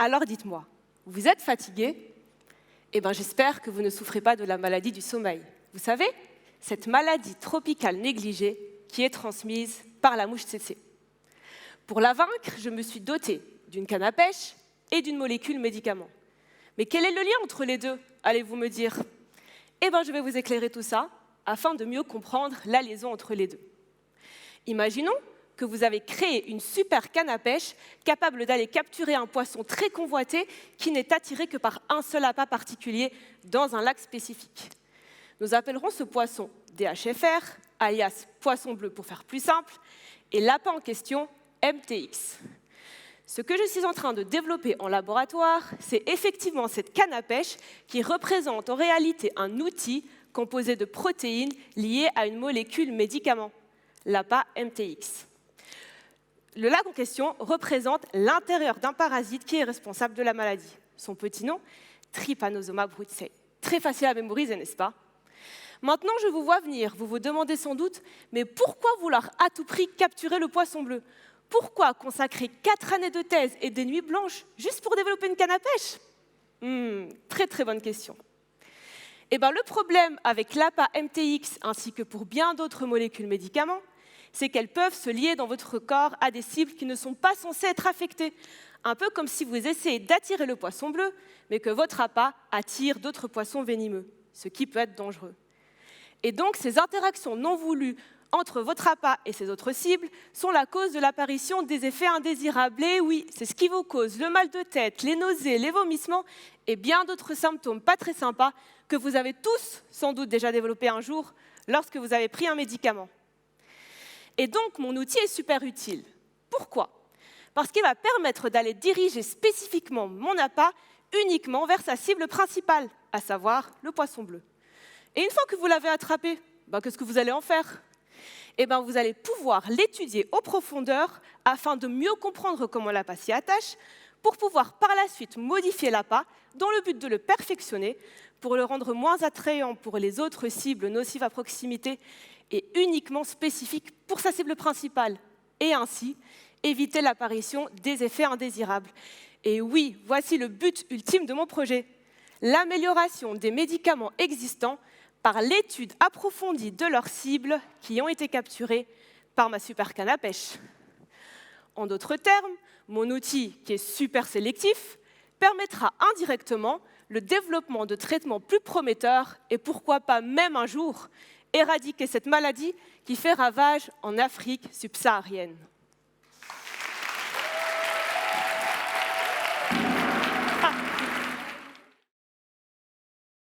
Alors dites-moi, vous êtes fatigué? Eh bien, j'espère que vous ne souffrez pas de la maladie du sommeil. Vous savez, cette maladie tropicale négligée qui est transmise par la mouche tsetse. Pour la vaincre, je me suis dotée d'une canne à pêche et d'une molécule médicament. Mais quel est le lien entre les deux, allez-vous me dire? Eh bien, je vais vous éclairer tout ça afin de mieux comprendre la liaison entre les deux. Imaginons que vous avez créé une super canne à pêche capable d'aller capturer un poisson très convoité qui n'est attiré que par un seul appât particulier dans un lac spécifique. Nous appellerons ce poisson DHFR, alias poisson bleu pour faire plus simple, et l'appât en question MTX. Ce que je suis en train de développer en laboratoire, c'est effectivement cette canne à pêche qui représente en réalité un outil composé de protéines liées à une molécule médicament, l'appât MTX. Le lac en question représente l'intérieur d'un parasite qui est responsable de la maladie. Son petit nom, Trypanosoma brucei. Très facile à mémoriser, n'est-ce pas? Maintenant, je vous vois venir. Vous vous demandez sans doute, mais pourquoi vouloir à tout prix capturer le poisson bleu? Pourquoi consacrer 4 années de thèse et des nuits blanches juste pour développer une canne à pêche? Très très bonne question. Eh bien, le problème avec l'appât MTX ainsi que pour bien d'autres molécules médicaments, c'est qu'elles peuvent se lier dans votre corps à des cibles qui ne sont pas censées être affectées. Un peu comme si vous essayez d'attirer le poisson bleu, mais que votre appât attire d'autres poissons venimeux, ce qui peut être dangereux. Et donc, ces interactions non voulues entre votre appât et ces autres cibles sont la cause de l'apparition des effets indésirables. Et oui, c'est ce qui vous cause le mal de tête, les nausées, les vomissements et bien d'autres symptômes pas très sympas que vous avez tous sans doute déjà développés un jour lorsque vous avez pris un médicament. Et donc, mon outil est super utile. Pourquoi? Parce qu'il va permettre d'aller diriger spécifiquement mon appât uniquement vers sa cible principale, à savoir le poisson bleu. Et une fois que vous l'avez attrapé, qu'est-ce que vous allez en faire? Eh bien, vous allez pouvoir l'étudier en profondeur afin de mieux comprendre comment l'appât s'y attache, pour pouvoir par la suite modifier l'appât dans le but de le perfectionner, pour le rendre moins attrayant pour les autres cibles nocives à proximité et uniquement spécifique pour sa cible principale, et ainsi éviter l'apparition des effets indésirables. Et oui, voici le but ultime de mon projet, l'amélioration des médicaments existants par l'étude approfondie de leurs cibles qui ont été capturées par ma super canne à pêche. En d'autres termes, mon outil, qui est super sélectif, permettra indirectement le développement de traitements plus prometteurs et pourquoi pas même un jour éradiquer cette maladie qui fait ravage en Afrique subsaharienne.